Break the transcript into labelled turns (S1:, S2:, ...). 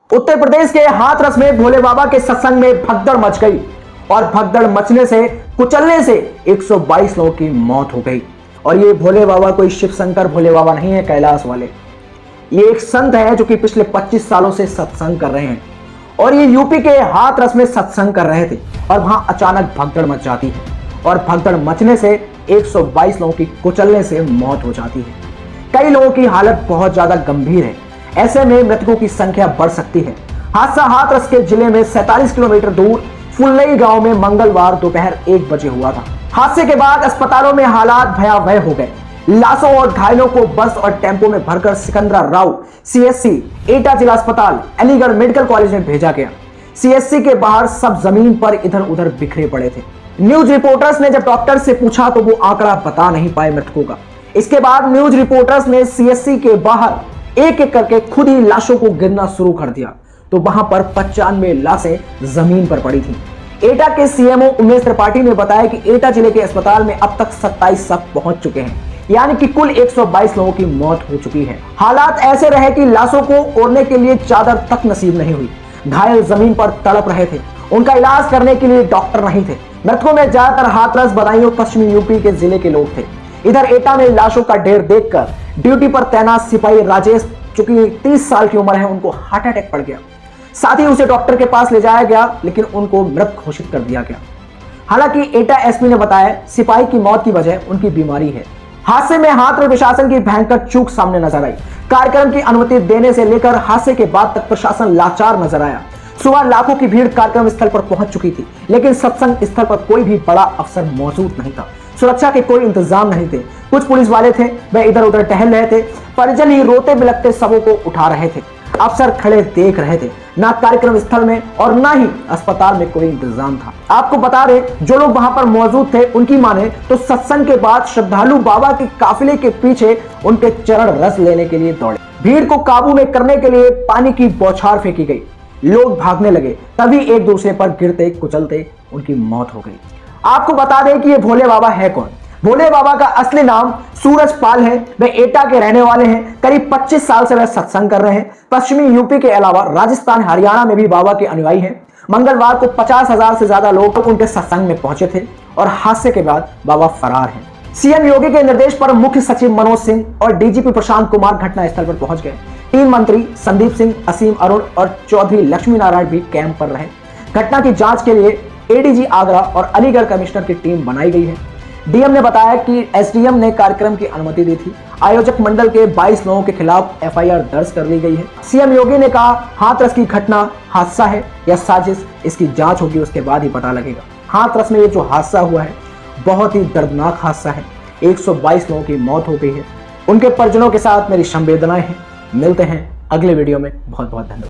S1: उत्तर प्रदेश के हाथरस में भोले बाबा के सत्संग में भगदड़ मच गई और भगदड़ मचने से कुचलने से 122 लोगों की मौत हो गई। और ये भोले बाबा कोई शिव शंकर भोले बाबा नहीं है कैलाश वाले, ये एक संत है जो कि पिछले 25 सालों से सत्संग कर रहे हैं और ये यूपी के हाथरस में सत्संग कर रहे थे और वहां अचानक भगदड़ मच जाती है और भगदड़ मचने से 122 लोगों की कुचलने से मौत हो जाती है। कई लोगों की हालत बहुत ज्यादा गंभीर है, ऐसे में मृतकों की संख्या बढ़ सकती है। हादसा हाथरस के जिले में 47 किलोमीटर दूर फुल्लई गांव में मंगलवार दोपहर 1 बजे हुआ था। हादसे के बाद अस्पतालों में हालात भयावह हो गए। लाशों और घायलों को बस और टेंपो में भरकर सिकंदरा राव सीएससी एटा जिला अस्पताल अलीगढ़ मेडिकल कॉलेज में भेजा गया। सीएससी के बाहर सब जमीन पर इधर उधर बिखरे पड़े थे। न्यूज रिपोर्टर्स ने जब डॉक्टर से पूछा तो वो आंकड़ा बता नहीं पाए मृतकों का। इसके बाद न्यूज रिपोर्टर्स ने सीएससी के बाहर एक एक करके खुद ही लाशों को गिनना शुरू कर दिया तो वहां पर 95 लाशें जमीन पर पड़ी थी। एटा के सीएमओ उमेश त्रिपाठी ने बताया कि एटा जिले के अस्पताल में अब तक 27 शव पहुंच चुके हैं, यानी कि कुल 122 लोगों की मौत हो चुकी है। हालात ऐसे रहे कि लाशों को ओढ़ने के लिए चादर तक नसीब नहीं हुई। घायल जमीन पर तड़प रहे थे, उनका इलाज करने के लिए डॉक्टर नहीं थे। मृतकों में ज्यादातर हाथरस, बदायूं, पश्चिमी यूपी के जिले के लोग थे। इधर एटा में लाशों का ढेर देखकर ड्यूटी पर तैनात सिपाही राजेश, जो कि 30 साल की उम्र है, उनको हार्ट अटैक पड़ गया। साथ ही उसे डॉक्टर के पास ले जाया गया लेकिन उनको मृत घोषित कर दिया गया। हालांकि एटा एसपी ने बताया सिपाही की मौत की वजह उनकी बीमारी है। हादसे में हाथरस प्रशासन की भयंकर चूक सामने नजर आई। कार्यक्रम की अनुमति देने से लेकर हादसे के बाद तक प्रशासन लाचार नजर आया। सुबह लाखों की भीड़ कार्यक्रम स्थल पर पहुंच चुकी थी लेकिन सत्संग स्थल पर कोई भी बड़ा अफसर मौजूद नहीं था। सुरक्षा के कोई इंतजाम नहीं थे। कुछ पुलिस वाले थे, वे इधर उधर टहल रहे थे। परिजन ही रोते बिलखते शवों को उठा रहे थे। अफसर खड़े देख रहे थे। ना कार्यक्रम स्थल में और ना ही अस्पताल में कोई इंतजाम था। आपको बता दें, जो लोग वहां पर मौजूद थे उनकी माने तो सत्संग के बाद श्रद्धालु बाबा के काफिले के पीछे उनके चरण रस लेने के लिए दौड़े। भीड़ को काबू में करने के लिए पानी की बौछार फेंकी गई। लोग भागने लगे, तभी एक दूसरे पर गिरते कुचलते उनकी मौत हो गई। आपको बता दें कि ये भोले बाबा है कौन। भोले बाबा का असली नाम सूरज पाल है। वे एटा के रहने वाले हैं। करीब 25 साल से वे सत्संग कर रहे हैं। पश्चिमी यूपी के अलावा राजस्थान, हरियाणा में भी बाबा के अनुयायी हैं। मंगलवार को 50,000 से ज्यादा लोग उनके सत्संग में पहुंचे थे और हादसे के बाद बाबा फरार हैं। सीएम योगी के निर्देश पर मुख्य सचिव मनोज सिंह और डीजीपी प्रशांत कुमार घटनास्थल पर पहुंच गए। 3 मंत्री संदीप सिंह, असीम अरुण और चौधरी लक्ष्मी नारायण भी कैंप पर रहे। घटना की जांच के लिए एडीजी आगरा और अलीगढ़ कमिश्नर की टीम बनाई गई है। डीएम ने बताया कि एसडीएम ने कार्यक्रम की अनुमति दी थी। आयोजक मंडल के 22 लोगों के खिलाफ एफआईआर दर्ज कर ली गई है। सीएम योगी ने कहा, हाथरस की घटना हादसा है या साजिश, इसकी जांच होगी, उसके बाद ही पता लगेगा। हाथरस में ये जो हादसा हुआ है बहुत ही दर्दनाक हादसा है। 122 लोगों की मौत हो गई है। उनके परिजनों के साथ मेरी संवेदनाएं हैं। मिलते हैं अगले वीडियो में। बहुत बहुत धन्यवाद।